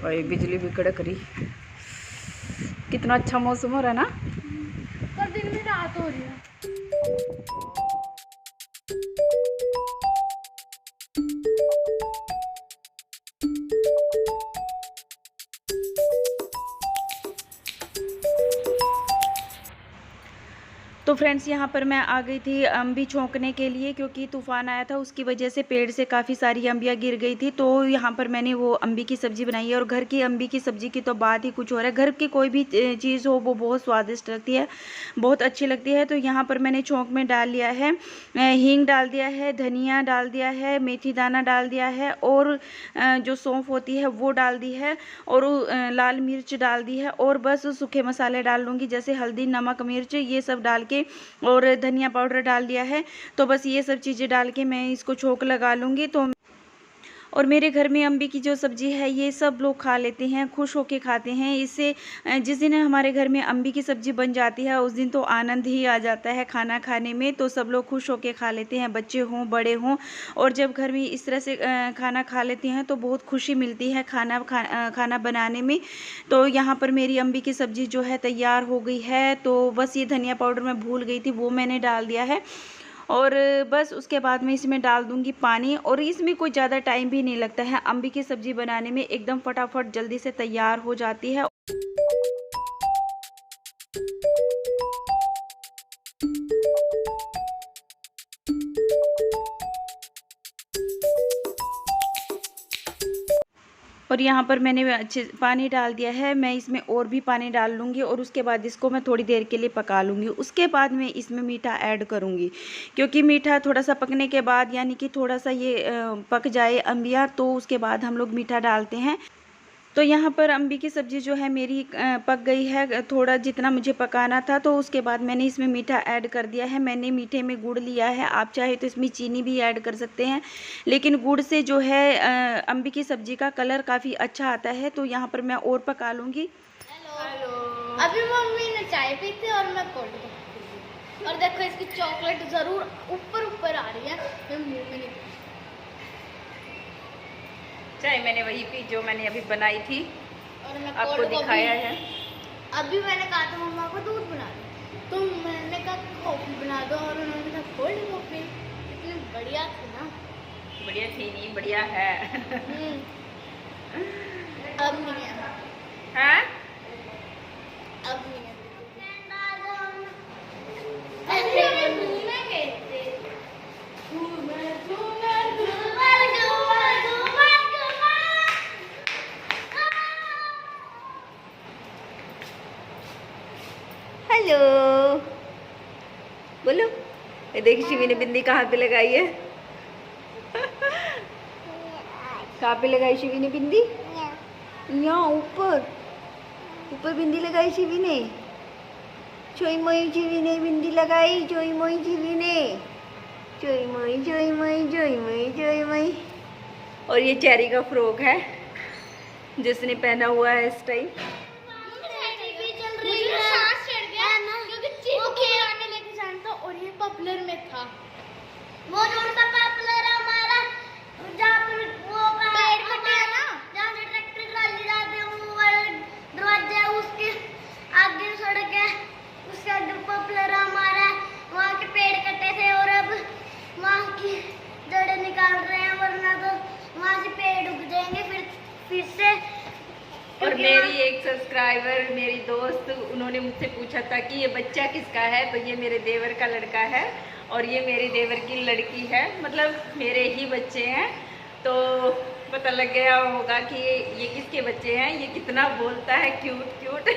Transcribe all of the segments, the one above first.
और बिजली भी कड़क रही। कितना अच्छा मौसम हो रहा है ना। पर दिन में रात हो रही है। तो फ्रेंड्स यहाँ पर मैं आ गई थी अम्बी छौंकने के लिए, क्योंकि तूफ़ान आया था, उसकी वजह से पेड़ से काफ़ी सारी अम्बियाँ गिर गई थी। तो यहाँ पर मैंने वो अम्बी की सब्ज़ी बनाई है। और घर की अम्बी की सब्ज़ी की तो बात ही कुछ और है। घर की कोई भी चीज़ हो वो बहुत स्वादिष्ट लगती है, बहुत अच्छी लगती है। तो यहाँ पर मैंने छौंक में डाल लिया है, हींग डाल दिया है, धनिया डाल दिया है, मेथी दाना डाल दिया है, और जो सौंफ होती है वो डाल दी है, और लाल मिर्च डाल दी है, और बस सूखे मसाले डाल लूँगी, जैसे हल्दी, नमक, मिर्च, ये सब डाल के, और धनिया पाउडर डाल दिया है। तो बस ये सब चीज़ें डाल के मैं इसको छोंक लगा लूँगी। तो और मेरे घर में अम्बी की जो सब्ज़ी है ये सब लोग खा लेते हैं, खुश होके खाते हैं। इससे जिस दिन हमारे घर में अम्बी की सब्ज़ी बन जाती है उस दिन तो आनंद ही आ जाता है खाना खाने में। तो सब लोग खुश होके खा लेते हैं, बच्चे हों बड़े हों। और जब घर में इस तरह से खाना खा लेते हैं तो बहुत खुशी मिलती है खाना बनाने में। तो यहाँ पर मेरी अम्बी की सब्ज़ी जो है तैयार हो गई है। तो बस ये धनिया पाउडर मैं भूल गई थी, वो मैंने डाल दिया है। और बस उसके बाद मैं इसमें डाल दूंगी पानी। और इसमें कोई ज़्यादा टाइम भी नहीं लगता है, अम्बी की सब्ज़ी बनाने में एकदम फटाफट जल्दी से तैयार हो जाती है। और यहाँ पर मैंने अच्छे पानी डाल दिया है, मैं इसमें और भी पानी डाल लूँगी, और उसके बाद इसको मैं थोड़ी देर के लिए पका लूँगी। उसके बाद मैं इसमें मीठा ऐड करूँगी, क्योंकि मीठा थोड़ा सा पकने के बाद, यानी कि थोड़ा सा ये पक जाए अम्बियाँ, तो उसके बाद हम लोग मीठा डालते हैं। तो यहाँ पर अम्बी की सब्ज़ी जो है मेरी पक गई है, थोड़ा जितना मुझे पकाना था। तो उसके बाद मैंने इसमें मीठा ऐड कर दिया है। मैंने मीठे में गुड़ लिया है, आप चाहे तो इसमें चीनी भी ऐड कर सकते हैं, लेकिन गुड़ से जो है अम्बी की सब्ज़ी का कलर काफ़ी अच्छा आता है। तो यहाँ पर मैं और पका लूँगी। हेलो। अभी मम्मी ने चाय पी थी और मैं कोल्ड कॉफ़ी पी थी। और देखो इसकी चॉकलेट ज़रूर ऊपर ऊपर आ रही है, मैं मुँह में नहीं। चाय मैंने वही पी जो मैंने अभी बनाई थी और मैं आपको दिखाया है। अभी मैंने कहा था मम्मा को दूध बना दो, तो मैंने कहा कॉफ़ी बना दो, और उन्होंने कहा कोल्ड कॉफ़ी। इतनी बढ़िया थी ना। बढ़िया थी नहीं, बढ़िया है। अब नहीं है। हाँ? अब नहीं है। हेलो बोलो। ये देखिए शिवी ने बिंदी कहाँ पे लगाई है। कहाँ पे लगाई शिवी ने बिंदी? यहाँ ऊपर, ऊपर बिंदी लगाई शिवी ने। चोई मोई शिवी ने बिंदी लगाई, चोई मोई शिवी ने, चोई मोई चोई मोई चोई मोई चोई मोई। और ये चेरी का फ्रॉक है जिसने पहना हुआ है इस टाइम। और ये पॉपुलर में था, वो जो उनका पॉपुलर है हमारा, जहाँ पर वो पेड़ कटे है ना, जहाँ से ट्रैक्टर ट्राली जाते हैं, वो वाला दरवाजा है, उसके आगे सड़क है, उसके आगे पॉपुलर है हमारा। वहाँ के पेड़ कटे थे और अब वहाँ की जड़ें निकाल रहे हैं, वरना तो वहाँ से पेड़ उग जाएंगे फिर से। और मेरी एक सब्सक्राइबर, मेरी दोस्त, उन्होंने मुझसे पूछा था कि ये बच्चा किसका है। तो ये मेरे देवर का लड़का है और ये मेरे देवर की लड़की है, मतलब मेरे ही बच्चे हैं। तो पता लग गया होगा कि ये किसके बच्चे हैं। ये कितना बोलता है, क्यूट क्यूट।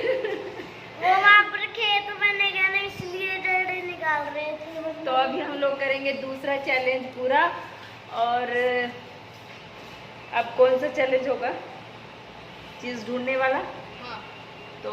वो वहाँ पर खेत बनेगा ना, इसलिए जड़ें निकाल रहे थे। तो अभी हम लोग करेंगे दूसरा चैलेंज पूरा। और अब कौन सा चैलेंज होगा? चीज़ ढूंढने वाला। हाँ। तो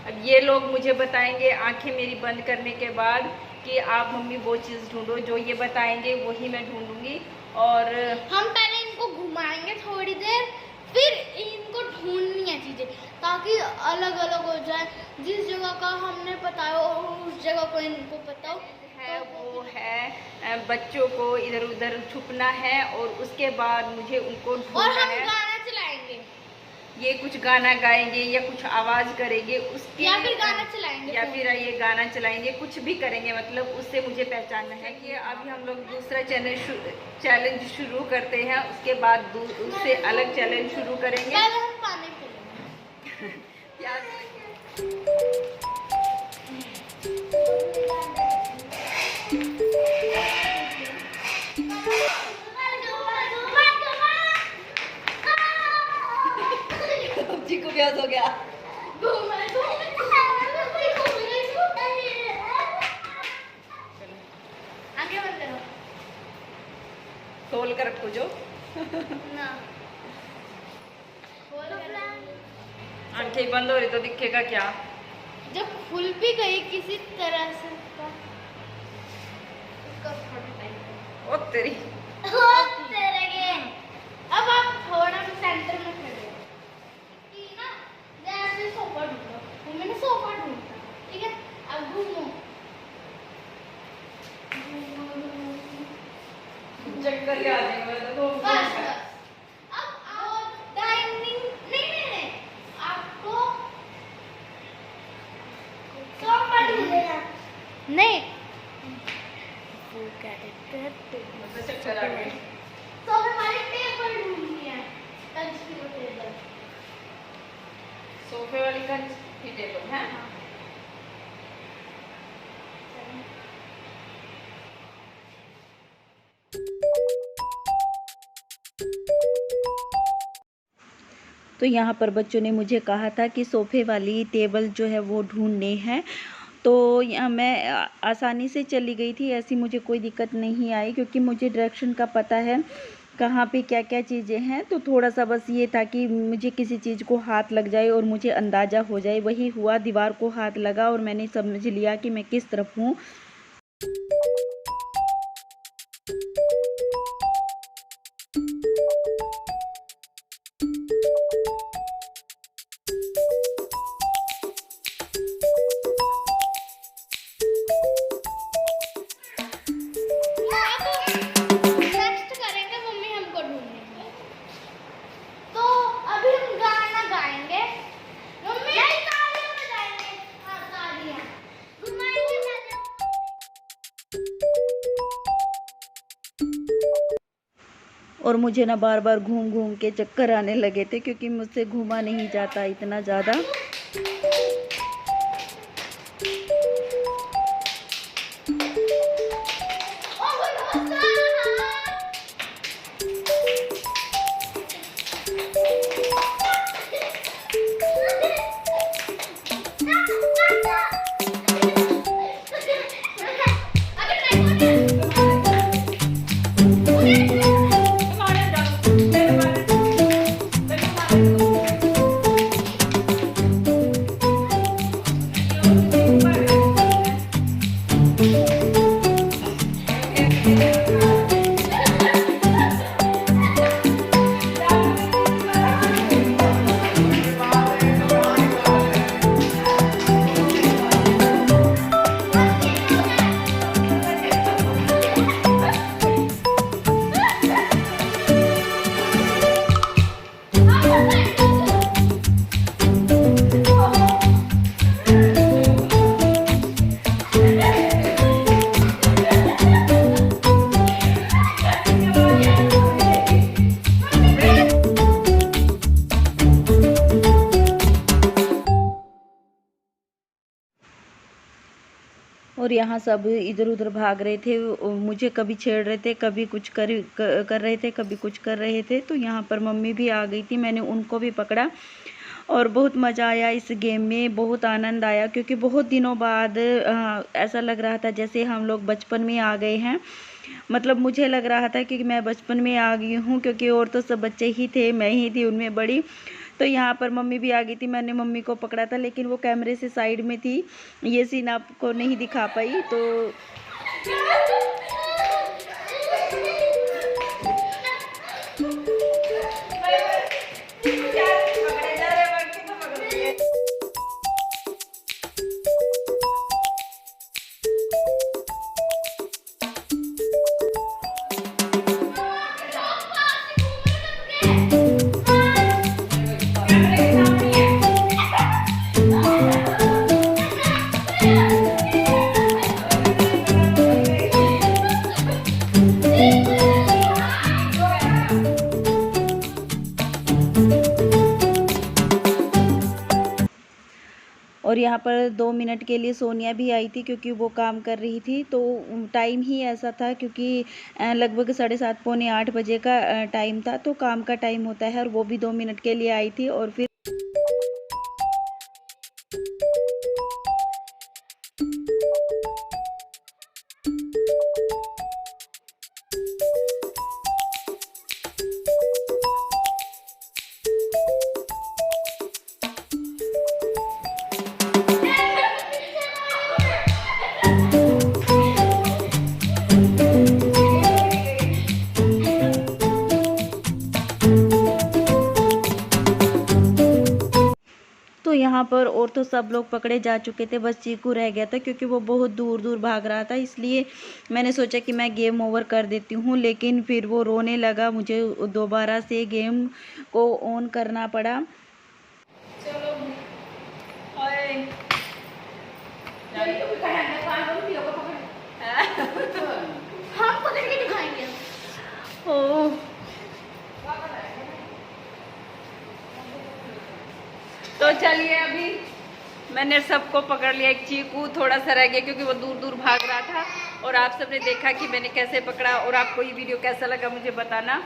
अब ये लोग मुझे बताएंगे आंखें मेरी बंद करने के बाद कि आप मम्मी वो चीज़ ढूंढो, जो ये बताएंगे वही मैं ढूंढूंगी। और हम पहले इनको घुमाएंगे थोड़ी देर, फिर इनको ढूंढनी है चीज़ें, ताकि अलग अलग हो जाए। जिस जगह का हमने बताया उस जगह को इनको पता हो। है वो है बच्चों को इधर उधर छुपना है, और उसके बाद मुझे उनको और ढूंढना हम है। गाना चलाएंगे। ये कुछ गाना गाएंगे या कुछ आवाज करेंगे उसके, या फिर गाना चलाएंगे, या फिर ये गाना चलाएंगे, कुछ भी करेंगे, मतलब उससे मुझे पहचानना है। कि अभी हम लोग दूसरा चैलेंज शुरू करते हैं, उसके बाद उससे अलग चैलेंज शुरू करेंगे। पहले हम पानी पीएंगे। सब्जी को प्यास हो गया। आगे बंद करो। खोल कर रखो जो। ना आंखें बंद हो रही तो दिखेगा क्या? जब खुल भी गई किसी तरह से उसका ओ तेरी। अब आप थोड़ा सेंटर में खड़े हो कि ना, जैसे सोफा ढूंढो, तो मैंने सोफा ढूंढा, ठीक है? अब घूमो, चक्कर आ जाएगा तो बस बस। अब आओ डाइनिंग, नहीं नहीं नहीं, आपको सोफा ढूंढना नहीं, वो क्या कहते हैं, चक्कर आ गए। तो हमारी टेबल ढूंढनी है, कंच की वो टेबल। सोफे वाली कंच की टेबल है। तो यहाँ पर बच्चों ने मुझे कहा था कि सोफ़े वाली टेबल जो है वो ढूंढने हैं, तो मैं आसानी से चली गई थी, ऐसी मुझे कोई दिक्कत नहीं आई क्योंकि मुझे डायरेक्शन का पता है कहाँ पे क्या क्या चीज़ें हैं। तो थोड़ा सा बस ये था कि मुझे किसी चीज़ को हाथ लग जाए और मुझे अंदाज़ा हो जाए, वही हुआ। दीवार को हाथ लगा और मैंने समझ लिया कि मैं किस तरफ हूँ। नेक्स्ट करेंगे मम्मी हमको ढूंढने। तो अभी हम गाना गाएंगे, मम्मी नहीं तालियां बजाएंगे। हाँ तालियां घुमाएंगे पहले। और मुझे ना बार बार घूम घूम के चक्कर आने लगे थे क्योंकि मुझसे घूमा नहीं जाता इतना ज़्यादा। और यहाँ सब इधर उधर भाग रहे थे, मुझे कभी छेड़ रहे थे, कभी कुछ कर रहे थे, कभी कुछ कर रहे थे। तो यहाँ पर मम्मी भी आ गई थी, मैंने उनको भी पकड़ा और बहुत मज़ा आया इस गेम में, बहुत आनंद आया क्योंकि बहुत दिनों बाद ऐसा लग रहा था जैसे हम लोग बचपन में आ गए हैं। मतलब मुझे लग रहा था कि मैं बचपन में आ गई हूँ क्योंकि और तो सब बच्चे ही थे, मैं ही थी उनमें बड़ी। तो यहाँ पर मम्मी भी आ गई थी, मैंने मम्मी को पकड़ा था लेकिन वो कैमरे से साइड में थी, ये सीन आपको नहीं दिखा पाई। तो और यहाँ पर 2 मिनट के लिए सोनिया भी आई थी क्योंकि वो काम कर रही थी। तो टाइम ही ऐसा था क्योंकि लगभग 7:30 पौने 8 बजे का टाइम था, तो काम का टाइम होता है और वो भी 2 मिनट के लिए आई थी। और फिर तो यहाँ पर और तो सब लोग पकड़े जा चुके थे, बस चीकू रह गया था क्योंकि वो बहुत दूर दूर भाग रहा था। इसलिए मैंने सोचा कि मैं गेम ओवर कर देती हूँ, लेकिन फिर वो रोने लगा, मुझे दोबारा से गेम को ऑन करना पड़ा। चलो हाय हम पकड़ के दिखाएंगे। ओ तो चलिए, अभी मैंने सबको पकड़ लिया। एक चीकू थोड़ा सा रह गया क्योंकि वो दूर दूर भाग रहा था, और आप सबने देखा कि मैंने कैसे पकड़ा। और आपको ये वीडियो कैसा लगा मुझे बताना,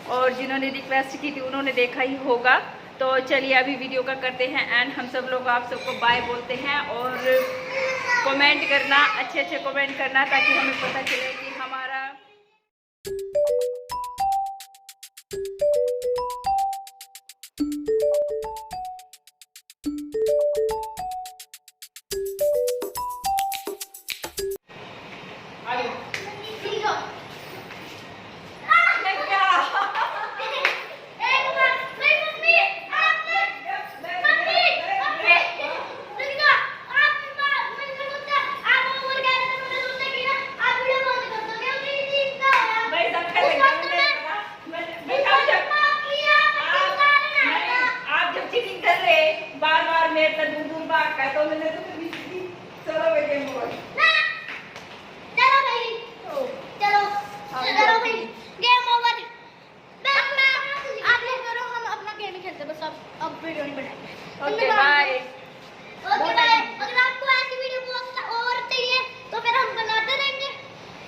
और जिन्होंने रिक्वेस्ट की थी उन्होंने देखा ही होगा। तो चलिए अभी वीडियो का करते हैं एंड हम सब लोग आप सबको बाय बोलते हैं, और कमेंट करना, अच्छे अच्छे कमेंट करना ताकि हमें पता चले कि हमारा तो मैंने तो चलो बेटे मोबाइल चलो भाई, चलो भाई, गेम ओवर। आप लोग करो, हम अपना गेम ही खेलते हैं बस। अब वीडियो नहीं बनाएंगे। Okay bye. Okay bye. अगर आपको ऐसी वीडियो बहुत और चाहिए तो फिर हम बनाते रहेंगे।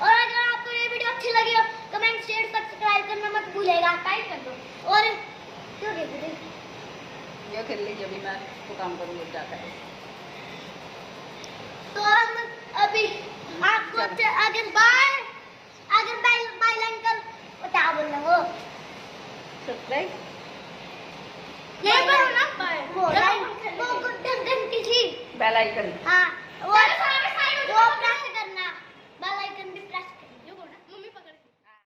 और अगर आपको ये वीडियो अच्छी लगी हो, कमेंट, शेयर, सब्सक्राइब करना मत भूलिएगा। टाइप कर दो। और क्यों खेलते थे? ये खेल लीजिए, अभी मैं तो काम करूँगी जाकर। तो हम अभी आपको अगर बाय अंकल क्या बोल रहे हो? सब्सक्राइब ये करो ना, वो घंटी थी। Bell icon. हाँ, वो